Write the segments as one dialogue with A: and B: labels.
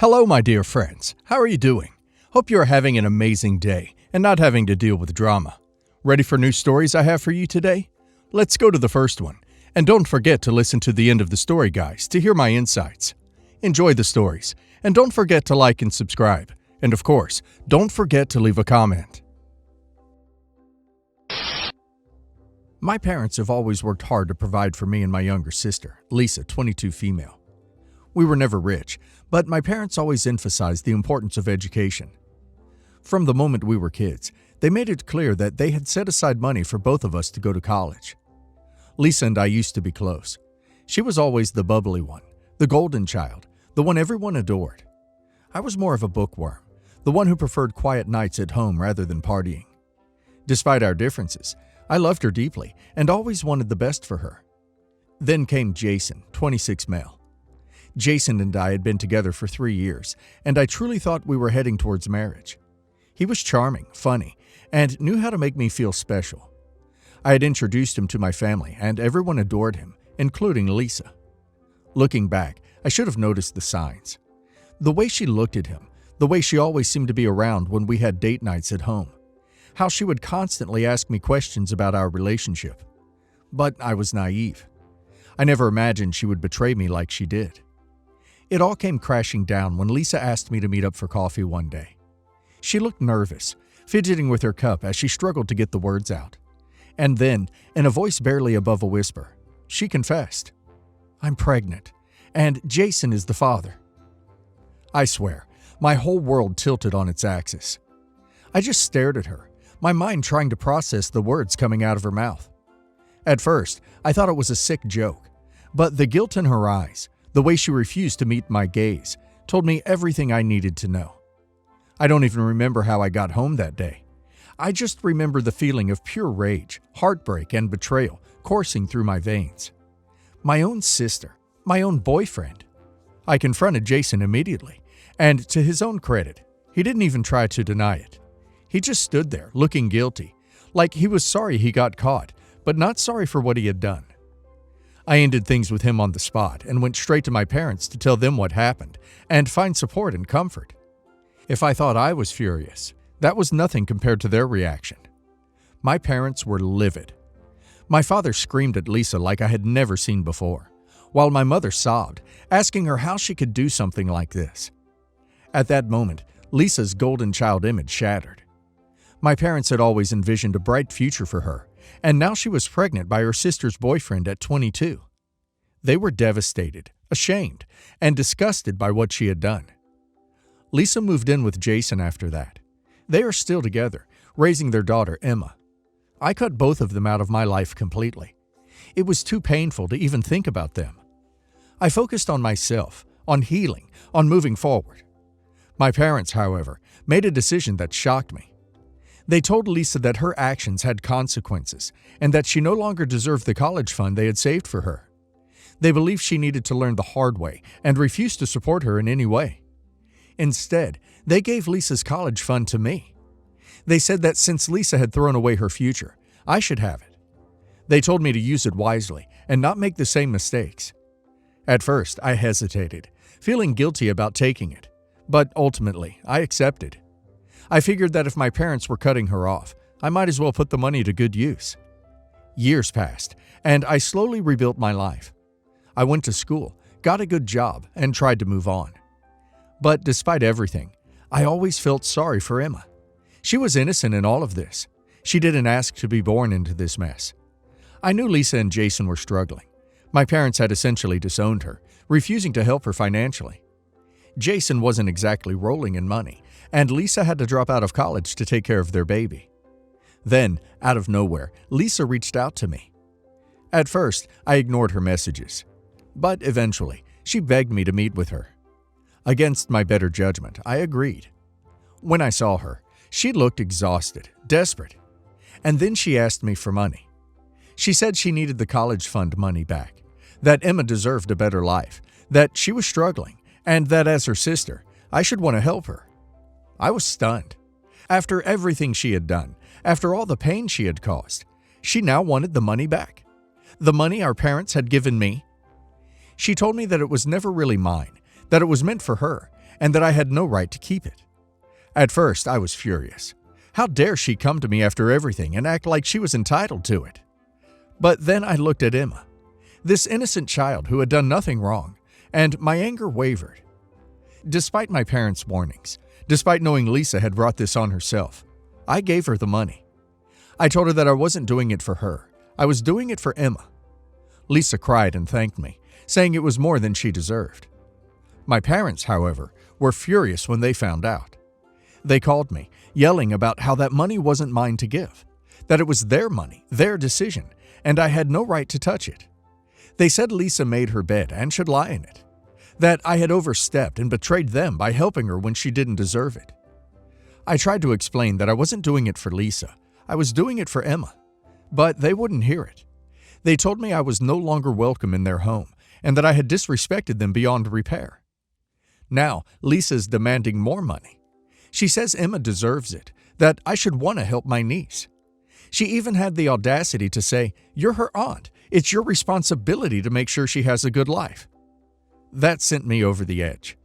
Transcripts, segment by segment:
A: Hello, my dear friends. How are you doing? Hope you are having an amazing day and not having to deal with drama. Ready for new stories I have for you today? Let's go to the first one. And don't forget to listen to the end of the story, guys, to hear my insights. Enjoy the stories, and don't forget to like and subscribe. And of course, don't forget to leave a comment. My parents have always worked hard to provide for me and my younger sister, Lisa, 22 female. We were never rich, but my parents always emphasized the importance of education. From the moment we were kids, they made it clear that they had set aside money for both of us to go to college. Lisa and I used to be close. She was always the bubbly one, the golden child, the one everyone adored. I was more of a bookworm, the one who preferred quiet nights at home rather than partying. Despite our differences, I loved her deeply and always wanted the best for her. Then came Jason, 26 male. Jason and I had been together for 3 years, and I truly thought we were heading towards marriage. He was charming, funny, and knew how to make me feel special. I had introduced him to my family, and everyone adored him, including Lisa. Looking back, I should have noticed the signs. The way she looked at him, the way she always seemed to be around when we had date nights at home, how she would constantly ask me questions about our relationship. But I was naive. I never imagined she would betray me like she did. It all came crashing down when Lisa asked me to meet up for coffee one day. She looked nervous, fidgeting with her cup as she struggled to get the words out. And then, in a voice barely above a whisper, she confessed, "I'm pregnant, and Jason is the father." I swear, my whole world tilted on its axis. I just stared at her, my mind trying to process the words coming out of her mouth. At first, I thought it was a sick joke, but the guilt in her eyes, the way she refused to meet my gaze, told me everything I needed to know. I don't even remember how I got home that day. I just remember the feeling of pure rage, heartbreak, and betrayal coursing through my veins. My own sister, my own boyfriend. I confronted Jason immediately, and to his own credit, he didn't even try to deny it. He just stood there, looking guilty, like he was sorry he got caught, but not sorry for what he had done. I ended things with him on the spot and went straight to my parents to tell them what happened and find support and comfort. If I thought I was furious, that was nothing compared to their reaction. My parents were livid. My father screamed at Lisa like I had never seen before, while my mother sobbed, asking her how she could do something like this. At that moment, Lisa's golden child image shattered. My parents had always envisioned a bright future for her, and now she was pregnant by her sister's boyfriend at 22. They were devastated, ashamed, and disgusted by what she had done. Lisa moved in with Jason after that. They are still together, raising their daughter, Emma. I cut both of them out of my life completely. It was too painful to even think about them. I focused on myself, on healing, on moving forward. My parents, however, made a decision that shocked me. They told Lisa that her actions had consequences and that she no longer deserved the college fund they had saved for her. They believed she needed to learn the hard way and refused to support her in any way. Instead, they gave Lisa's college fund to me. They said that since Lisa had thrown away her future, I should have it. They told me to use it wisely and not make the same mistakes. At first, I hesitated, feeling guilty about taking it, but ultimately, I accepted. I figured that if my parents were cutting her off, I might as well put the money to good use. Years passed, and I slowly rebuilt my life. I went to school, got a good job, and tried to move on. But despite everything, I always felt sorry for Emma. She was innocent in all of this. She didn't ask to be born into this mess. I knew Lisa and Jason were struggling. My parents had essentially disowned her, refusing to help her financially. Jason wasn't exactly rolling in money, and Lisa had to drop out of college to take care of their baby. Then, out of nowhere, Lisa reached out to me. At first, I ignored her messages, but eventually, she begged me to meet with her. Against my better judgment, I agreed. When I saw her, she looked exhausted, desperate, and then she asked me for money. She said she needed the college fund money back, that Emma deserved a better life, that she was struggling, and that as her sister, I should want to help her. I was stunned. After everything she had done, after all the pain she had caused, she now wanted the money back. The money our parents had given me. She told me that it was never really mine, that it was meant for her, and that I had no right to keep it. At first, I was furious. How dare she come to me after everything and act like she was entitled to it? But then I looked at Emma, this innocent child who had done nothing wrong, and my anger wavered. Despite my parents' warnings, despite knowing Lisa had brought this on herself, I gave her the money. I told her that I wasn't doing it for her. I was doing it for Emma. Lisa cried and thanked me, saying it was more than she deserved. My parents, however, were furious when they found out. They called me, yelling about how that money wasn't mine to give, that it was their money, their decision, and I had no right to touch it. They said Lisa made her bed and should lie in it, that I had overstepped and betrayed them by helping her when she didn't deserve it. I tried to explain that I wasn't doing it for Lisa, I was doing it for Emma, but they wouldn't hear it. They told me I was no longer welcome in their home and that I had disrespected them beyond repair. Now, Lisa's demanding more money. She says Emma deserves it, that I should want to help my niece. She even had the audacity to say, "You're her aunt. It's your responsibility to make sure she has a good life." That sent me over the edge.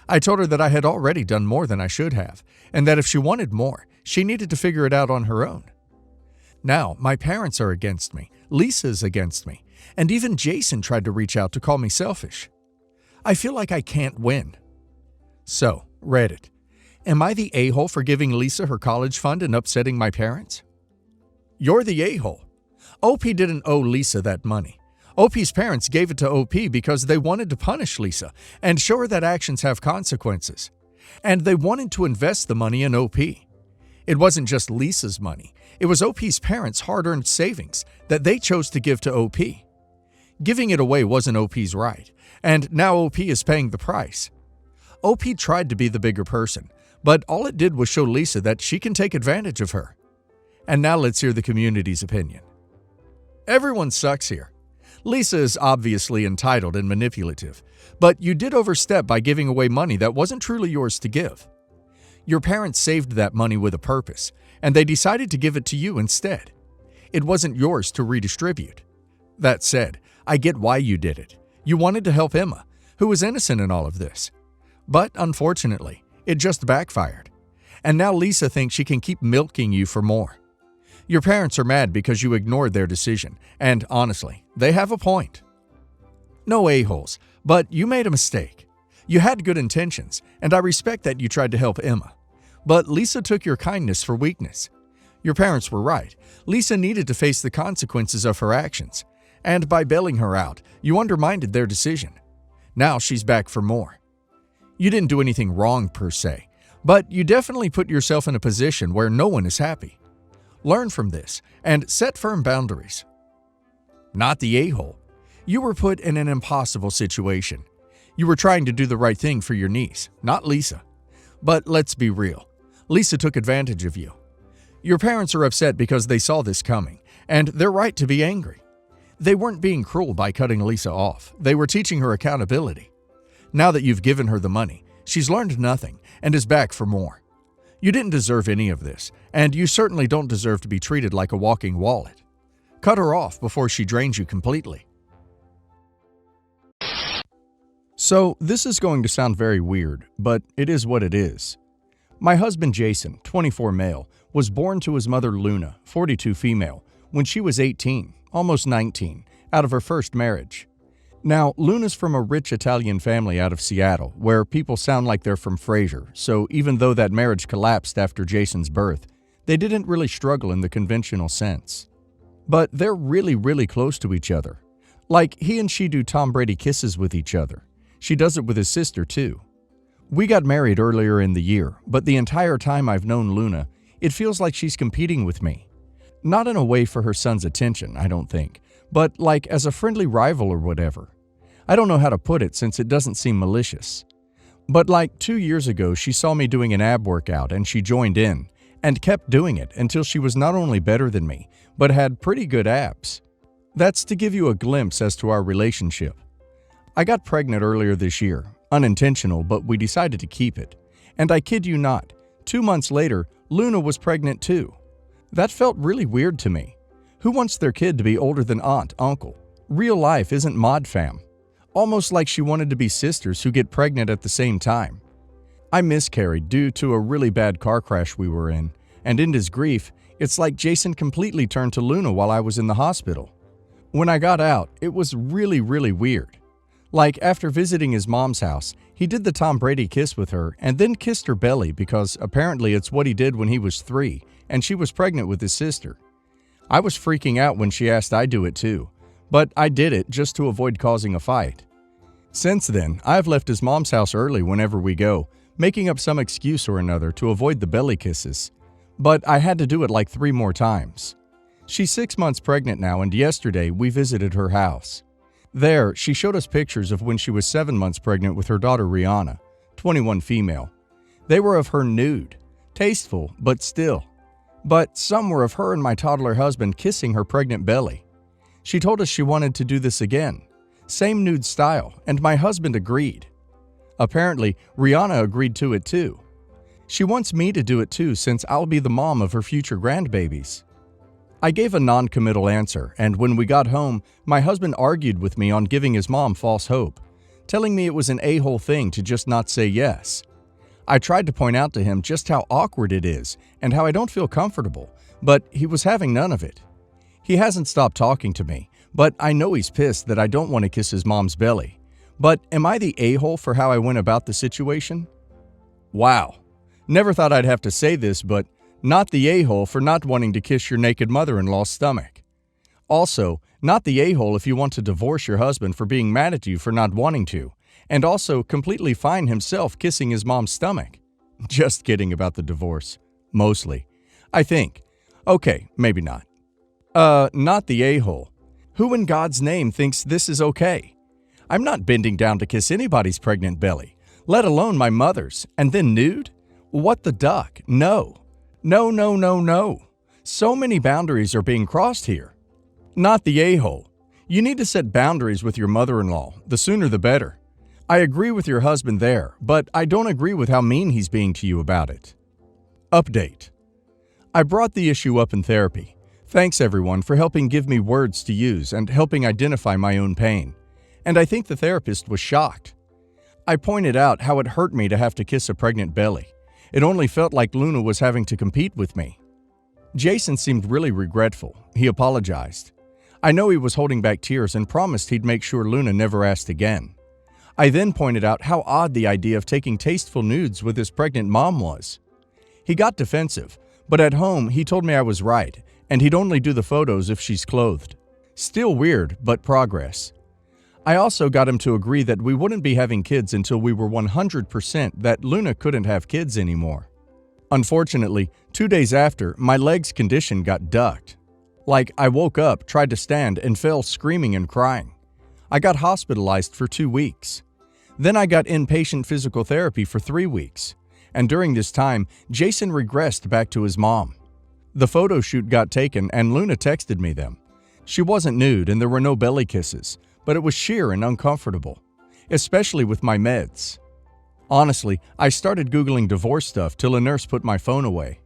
A: I told her that I had already done more than I should have, and that if she wanted more, she needed to figure it out on her own. Now, my parents are against me, Lisa's against me, and even Jason tried to reach out to call me selfish. I feel like I can't win. So, Reddit. Am I the a-hole for giving Lisa her college fund and upsetting my parents? You're the a-hole. OP didn't owe Lisa that money. OP's parents gave it to OP because they wanted to punish Lisa and show her that actions have consequences. And they wanted to invest the money in OP. It wasn't just Lisa's money. It was OP's parents' hard-earned savings that they chose to give to OP. Giving it away wasn't OP's right, and now OP is paying the price. OP tried to be the bigger person, but all it did was show Lisa that she can take advantage of her. And now let's hear the community's opinion. Everyone sucks here. Lisa is obviously entitled and manipulative, but you did overstep by giving away money that wasn't truly yours to give. Your parents saved that money with a purpose, and they decided to give it to you instead. It wasn't yours to redistribute. That said, I get why you did it. You wanted to help Emma, who was innocent in all of this. But unfortunately, it just backfired. And now Lisa thinks she can keep milking you for more. Your parents are mad because you ignored their decision, and honestly, they have a point. No a-holes, but you made a mistake. You had good intentions, and I respect that you tried to help Emma. But Lisa took your kindness for weakness. Your parents were right. Lisa needed to face the consequences of her actions, and by bailing her out, you undermined their decision. Now she's back for more. You didn't do anything wrong per se, but you definitely put yourself in a position where no one is happy. Learn from this and set firm boundaries. Not the a-hole. You were put in an impossible situation. You were trying to do the right thing for your niece, not Lisa. But let's be real. Lisa took advantage of you. Your parents are upset because they saw this coming, and they're right to be angry. They weren't being cruel by cutting Lisa off. They were teaching her accountability. Now that you've given her the money, she's learned nothing and is back for more. You didn't deserve any of this, and you certainly don't deserve to be treated like a walking wallet. Cut her off before she drains you completely. So, this is going to sound very weird, but it is what it is. My husband Jason, 24 male, was born to his mother Luna, 42 female, when she was 18, almost 19, out of her first marriage. Now, Luna's from a rich Italian family out of Seattle, where people sound like they're from Frasier, so even though that marriage collapsed after Jason's birth, they didn't really struggle in the conventional sense. But they're really close to each other. Like, he and she do Tom Brady kisses with each other. She does it with his sister, too. We got married earlier in the year, but the entire time I've known Luna, it feels like she's competing with me. Not in a way for her son's attention, I don't think, but like as a friendly rival or whatever. I don't know how to put it since it doesn't seem malicious. But like 2 years ago, she saw me doing an ab workout and she joined in, and kept doing it until she was not only better than me, but had pretty good abs. That's to give you a glimpse as to our relationship. I got pregnant earlier this year, unintentional, but we decided to keep it. And I kid you not, 2 months later, Luna was pregnant too. That felt really weird to me. Who wants their kid to be older than aunt, uncle? Real life isn't mod fam. Almost like she wanted to be sisters who get pregnant at the same time. I miscarried due to a really bad car crash we were in his grief, it's like Jason completely turned to Luna while I was in the hospital. When I got out, it was really weird. Like, after visiting his mom's house, he did the Tom Brady kiss with her and then kissed her belly because apparently it's what he did when he was 3 and she was pregnant with his sister. I was freaking out when she asked I do it too, but I did it just to avoid causing a fight. Since then, I've left his mom's house early whenever we go, making up some excuse or another to avoid the belly kisses. But I had to do it like 3 more times. She's 6 months pregnant now, and yesterday we visited her house. There, she showed us pictures of when she was 7 months pregnant with her daughter Rihanna, 21 female. They were of her nude, tasteful, but still. But some were of her and my toddler husband kissing her pregnant belly. She told us she wanted to do this again. Same nude style, and my husband agreed. Apparently, Rihanna agreed to it too. She wants me to do it too since I'll be the mom of her future grandbabies. I gave a non-committal answer, and when we got home, my husband argued with me on giving his mom false hope, telling me it was an a-hole thing to just not say yes. I tried to point out to him just how awkward it is and how I don't feel comfortable, but he was having none of it. He hasn't stopped talking to me, but I know he's pissed that I don't want to kiss his mom's belly. But am I the a-hole for how I went about the situation? Wow. Never thought I'd have to say this, but not the a-hole for not wanting to kiss your naked mother-in-law's stomach. Also, not the a-hole if you want to divorce your husband for being mad at you for not wanting to, and also completely fine himself kissing his mom's stomach. Just kidding about the divorce. Mostly. I think. Okay, maybe not. Not the a-hole. Who in God's name thinks this is okay? I'm not bending down to kiss anybody's pregnant belly, let alone my mother's, and then nude? What the duck? No. No. So many boundaries are being crossed here. Not the a-hole. You need to set boundaries with your mother-in-law, the sooner the better. I agree with your husband there, but I don't agree with how mean he's being to you about it. Update. I brought the issue up in therapy. Thanks everyone for helping give me words to use and helping identify my own pain. And I think the therapist was shocked. I pointed out how it hurt me to have to kiss a pregnant belly. It only felt like Luna was having to compete with me. Jason seemed really regretful. He apologized. I know he was holding back tears and promised he'd make sure Luna never asked again. I then pointed out how odd the idea of taking tasteful nudes with his pregnant mom was. He got defensive, but at home he told me I was right, and he'd only do the photos if she's clothed. Still weird, but progress. I also got him to agree that we wouldn't be having kids until we were 100% that Luna couldn't have kids anymore. Unfortunately, 2 days after, my leg's condition got ducked. Like, I woke up, tried to stand, and fell screaming and crying. I got hospitalized for 2 weeks. Then I got inpatient physical therapy for 3 weeks. And during this time, Jason regressed back to his mom. The photo shoot got taken and Luna texted me them. She wasn't nude and there were no belly kisses, but it was sheer and uncomfortable, especially with my meds. Honestly, I started Googling divorce stuff till a nurse put my phone away.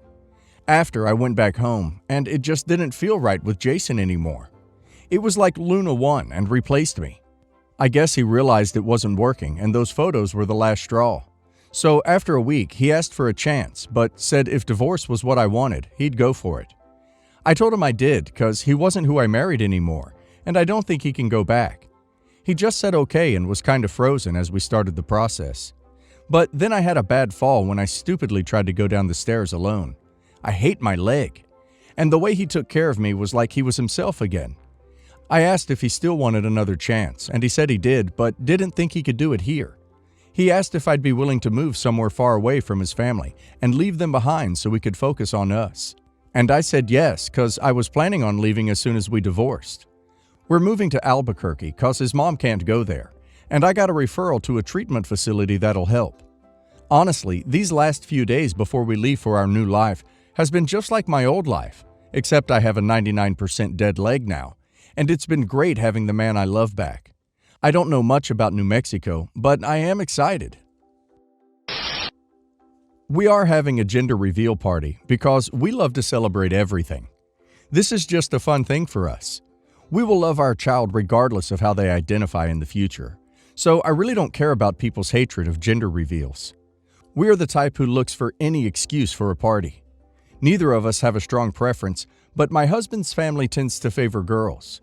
A: After, I went back home, and it just didn't feel right with Jason anymore. It was like Luna won and replaced me. I guess he realized it wasn't working, and those photos were the last straw. So after a week, he asked for a chance, but said if divorce was what I wanted, he'd go for it. I told him I did, because he wasn't who I married anymore, and I don't think he can go back. He just said okay and was kind of frozen as we started the process. But then I had a bad fall when I stupidly tried to go down the stairs alone. I hate my leg. And the way he took care of me was like he was himself again. I asked if he still wanted another chance, and he said he did, but didn't think he could do it here. He asked if I'd be willing to move somewhere far away from his family and leave them behind so we could focus on us. And I said yes, because I was planning on leaving as soon as we divorced. We're moving to Albuquerque because his mom can't go there, and I got a referral to a treatment facility that'll help. Honestly, these last few days before we leave for our new life has been just like my old life, except I have a 99% dead leg now, and it's been great having the man I love back. I don't know much about New Mexico, but I am excited. We are having a gender reveal party because we love to celebrate everything. This is just a fun thing for us. We will love our child regardless of how they identify in the future, so I really don't care about people's hatred of gender reveals. We are the type who looks for any excuse for a party. Neither of us have a strong preference, but my husband's family tends to favor girls.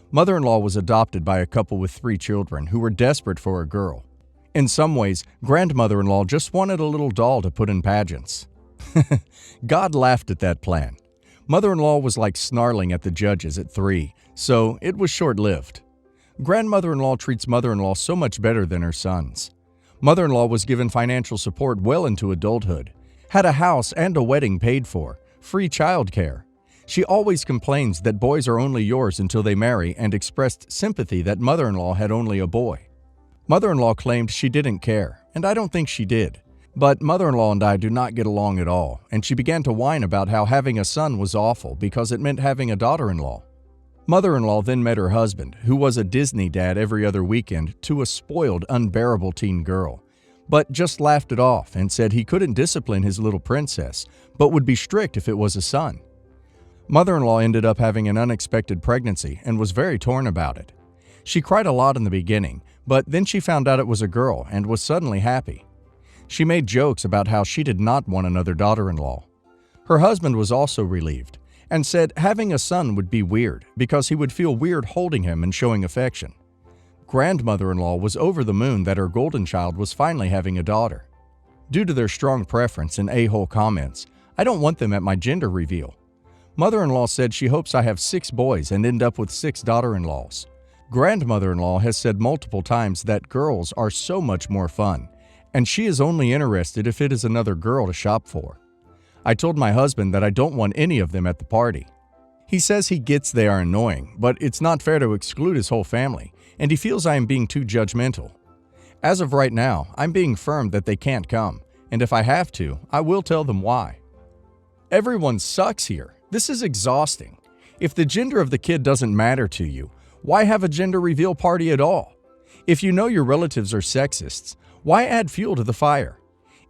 A: Mother-in-law was adopted by a couple with 3 children who were desperate for a girl. In some ways, grandmother-in-law just wanted a little doll to put in pageants. God laughed at that plan. Mother-in-law was like snarling at the judges at 3, so it was short-lived. Grandmother-in-law treats mother-in-law so much better than her sons. Mother-in-law was given financial support well into adulthood, had a house and a wedding paid for, free childcare. She always complains that boys are only yours until they marry and expressed sympathy that mother-in-law had only a boy. Mother-in-law claimed she didn't care, and I don't think she did. But mother-in-law and I do not get along at all, and she began to whine about how having a son was awful because it meant having a daughter-in-law. Mother-in-law then met her husband, who was a Disney dad every other weekend to a spoiled, unbearable teen girl, but just laughed it off and said he couldn't discipline his little princess, but would be strict if it was a son. Mother-in-law ended up having an unexpected pregnancy and was very torn about it. She cried a lot in the beginning, but then she found out it was a girl and was suddenly happy. She made jokes about how she did not want another daughter-in-law. Her husband was also relieved and said having a son would be weird because he would feel weird holding him and showing affection. Grandmother-in-law was over the moon that her golden child was finally having a daughter. Due to their strong preference and a-hole comments, I don't want them at my gender reveal. Mother-in-law said she hopes I have 6 boys and end up with 6 daughter-in-laws. Grandmother-in-law has said multiple times that girls are so much more fun, and she is only interested if it is another girl to shop for. I told my husband that I don't want any of them at the party. He says he gets they are annoying, but it's not fair to exclude his whole family, and he feels I am being too judgmental. As of right now, I'm being firm that they can't come, and if I have to, I will tell them why. Everyone sucks here. This is exhausting. If the gender of the kid doesn't matter to you, why have a gender reveal party at all? If you know your relatives are sexists, why add fuel to the fire?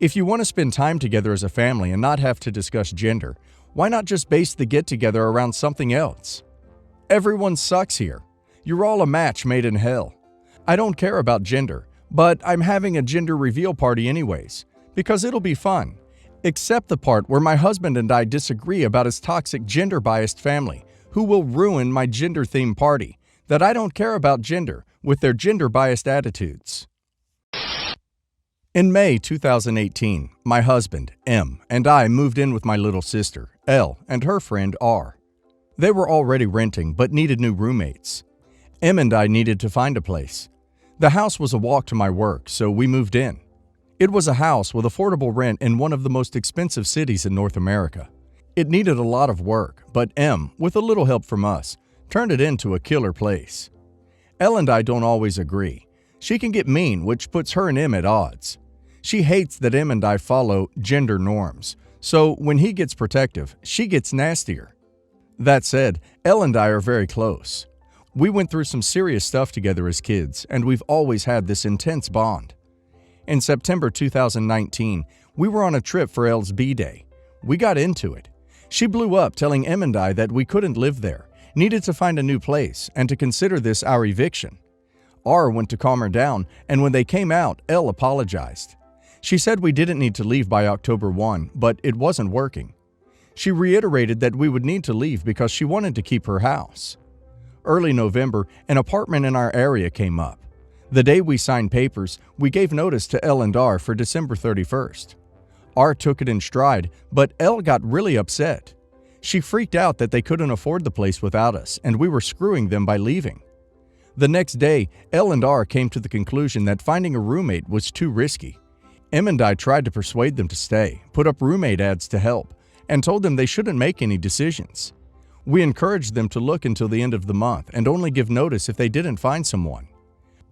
A: If you want to spend time together as a family and not have to discuss gender, why not just base the get-together around something else? Everyone sucks here. You're all a match made in hell. I don't care about gender, but I'm having a gender reveal party anyways, because it'll be fun. Except the part where my husband and I disagree about his toxic gender-biased family, who will ruin my gender-themed party, that I don't care about gender with their gender-biased attitudes. In May 2018, my husband, M, and I moved in with my little sister, L, and her friend, R. They were already renting but needed new roommates. M and I needed to find a place. The house was a walk to my work, so we moved in. It was a house with affordable rent in one of the most expensive cities in North America. It needed a lot of work, but M, with a little help from us, turned it into a killer place. L and I don't always agree. She can get mean, which puts her and M at odds. She hates that M and I follow gender norms, so when he gets protective, she gets nastier. That said, L and I are very close. We went through some serious stuff together as kids, and we've always had this intense bond. In September 2019, we were on a trip for L's B-Day. We got into it. She blew up telling M and I that we couldn't live there, needed to find a new place, and to consider this our eviction. R went to calm her down, and when they came out, L apologized. She said we didn't need to leave by October 1, but it wasn't working. She reiterated that we would need to leave because she wanted to keep her house. Early November, an apartment in our area came up. The day we signed papers, we gave notice to L and R for December 31st. R took it in stride, but L got really upset. She freaked out that they couldn't afford the place without us, and we were screwing them by leaving. The next day, L and R came to the conclusion that finding a roommate was too risky. M and I tried to persuade them to stay, put up roommate ads to help, and told them they shouldn't make any decisions. We encouraged them to look until the end of the month and only give notice if they didn't find someone.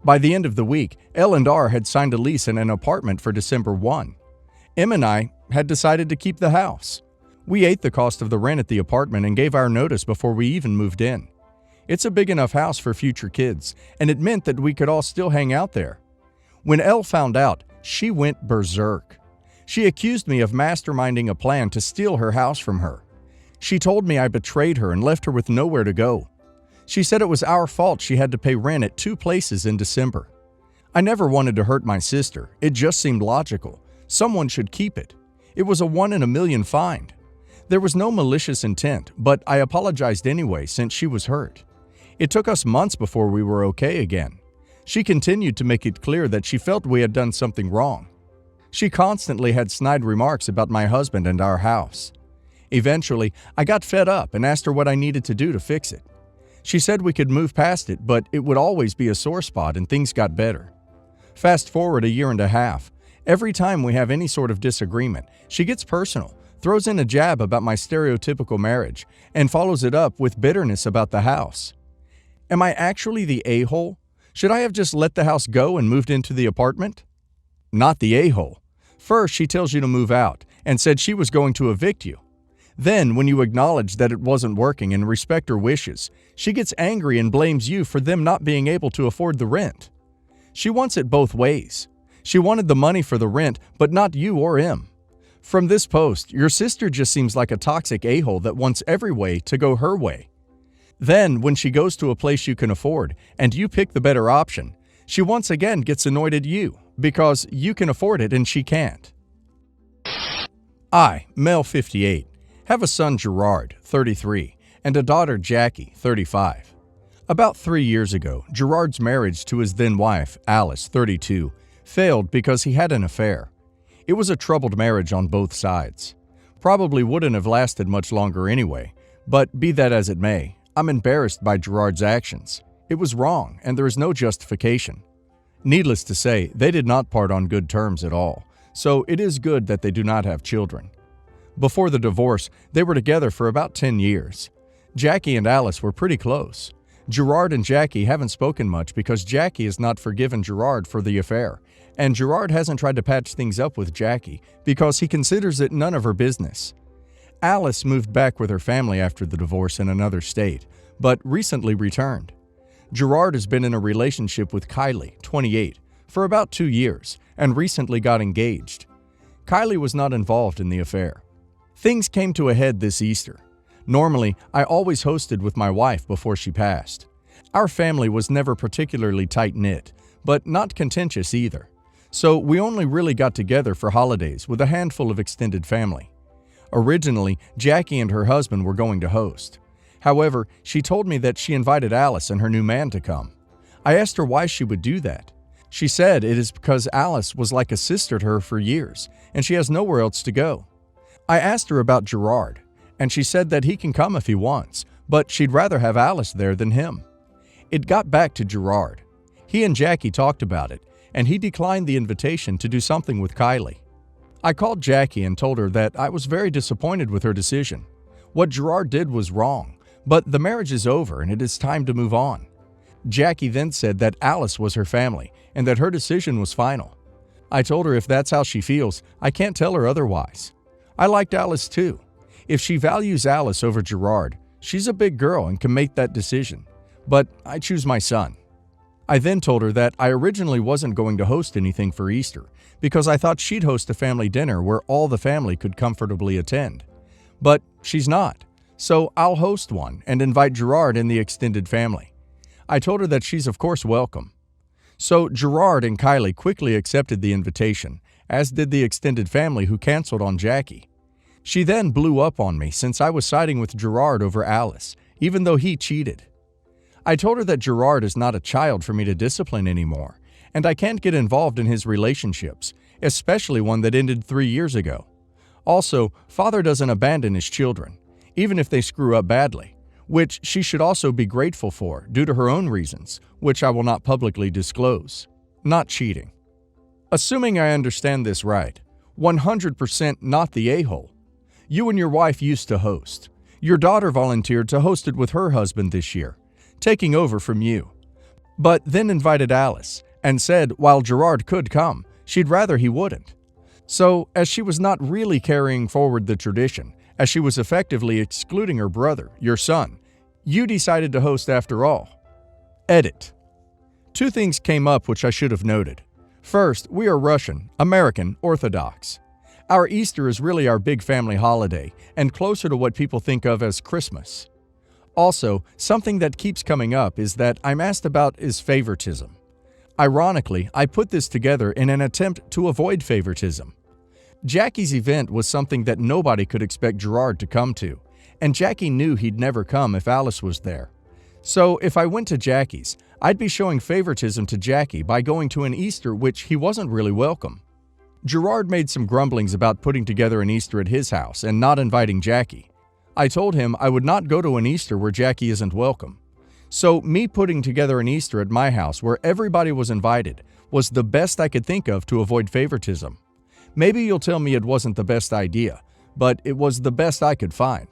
A: By the end of the week, L and R had signed a lease in an apartment for December 1. M and I had decided to keep the house. We ate the cost of the rent at the apartment and gave our notice before we even moved in. It's a big enough house for future kids, and it meant that we could all still hang out there. When Elle found out, she went berserk. She accused me of masterminding a plan to steal her house from her. She told me I betrayed her and left her with nowhere to go. She said it was our fault she had to pay rent at 2 places in December. I never wanted to hurt my sister, it just seemed logical, Someone should keep it. It was a 1 in a million find. There was no malicious intent, but I apologized anyway since she was hurt. It took us months before we were okay again. She continued to make it clear that she felt we had done something wrong. She constantly had snide remarks about my husband and our house. Eventually, I got fed up and asked her what I needed to do to fix it. She said we could move past it, but it would always be a sore spot and things got better. Fast forward a year and a half. Every time we have any sort of disagreement, she gets personal, throws in a jab about my stereotypical marriage, and follows it up with bitterness about the house. Am I actually the a-hole? Should I have just let the house go and moved into the apartment? Not the a-hole. First, she tells you to move out and said she was going to evict you. Then, when you acknowledge that it wasn't working and respect her wishes, she gets angry and blames you for them not being able to afford the rent. She wants it both ways. She wanted the money for the rent, but not you or him. From this post, your sister just seems like a toxic a-hole that wants every way to go her way. Then, when she goes to a place you can afford and you pick the better option, she once again gets annoyed at you because you can afford it and she can't. I, male 58, have a son Gerard, 33, and a daughter Jackie, 35. About 3 years ago, Gerard's marriage to his then wife, Alice, 32, failed because he had an affair. It was a troubled marriage on both sides. Probably wouldn't have lasted much longer anyway, but be that as it may, I'm embarrassed by Gerard's actions. It was wrong, and there is no justification. Needless to say, they did not part on good terms at all, so it is good that they do not have children. Before the divorce, they were together for about 10 years. Jackie and Alice were pretty close. Gerard and Jackie haven't spoken much because Jackie has not forgiven Gerard for the affair, and Gerard hasn't tried to patch things up with Jackie because he considers it none of her business. Alice moved back with her family after the divorce in another state, but recently returned. Gerard has been in a relationship with Kylie, 28, for about 2 years and recently got engaged. Kylie was not involved in the affair. Things came to a head this Easter. Normally, I always hosted with my wife before she passed. Our family was never particularly tight-knit, but not contentious either. So we only really got together for holidays with a handful of extended family. Originally, Jackie and her husband were going to host. However, she told me that she invited Alice and her new man to come. I asked her why she would do that. She said it is because Alice was like a sister to her for years, and she has nowhere else to go. I asked her about Gerard, and she said that he can come if he wants, but she'd rather have Alice there than him. It got back to Gerard. He and Jackie talked about it, and he declined the invitation to do something with Kylie. I called Jackie and told her that I was very disappointed with her decision. What Gerard did was wrong, but the marriage is over and it is time to move on. Jackie then said that Alice was her family and that her decision was final. I told her if that's how she feels, I can't tell her otherwise. I liked Alice too. If she values Alice over Gerard, she's a big girl and can make that decision. But I choose my son. I then told her that I originally wasn't going to host anything for Easter because I thought she'd host a family dinner where all the family could comfortably attend. But she's not, so I'll host one and invite Gerard and the extended family. I told her that she's of course welcome. So Gerard and Kylie quickly accepted the invitation, as did the extended family who canceled on Jackie. She then blew up on me since I was siding with Gerard over Alice, even though he cheated. I told her that Gerard is not a child for me to discipline anymore, and I can't get involved in his relationships, especially one that ended 3 years ago. Also, father doesn't abandon his children, even if they screw up badly, which she should also be grateful for due to her own reasons, which I will not publicly disclose. Not cheating. Assuming I understand this right, 100% not the a-hole. You and your wife used to host. Your daughter volunteered to host it with her husband this year, taking over from you. But then invited Alice and said while Gerard could come, she'd rather he wouldn't. So, as she was not really carrying forward the tradition, as she was effectively excluding her brother, your son, you decided to host after all. Edit. 2 things came up which I should have noted. First, we are Russian, American, Orthodox. Our Easter is really our big family holiday and closer to what people think of as Christmas. Also, something that keeps coming up is that I'm asked about is favoritism. Ironically, I put this together in an attempt to avoid favoritism. Jackie's event was something that nobody could expect Gerard to come to, and Jackie knew he'd never come if Alice was there. So if I went to Jackie's, I'd be showing favoritism to Jackie by going to an Easter which he wasn't really welcome. Gerard made some grumblings about putting together an Easter at his house and not inviting Jackie. I told him I would not go to an Easter where Jackie isn't welcome. So me putting together an Easter at my house where everybody was invited was the best I could think of to avoid favoritism. Maybe you'll tell me it wasn't the best idea, but it was the best I could find.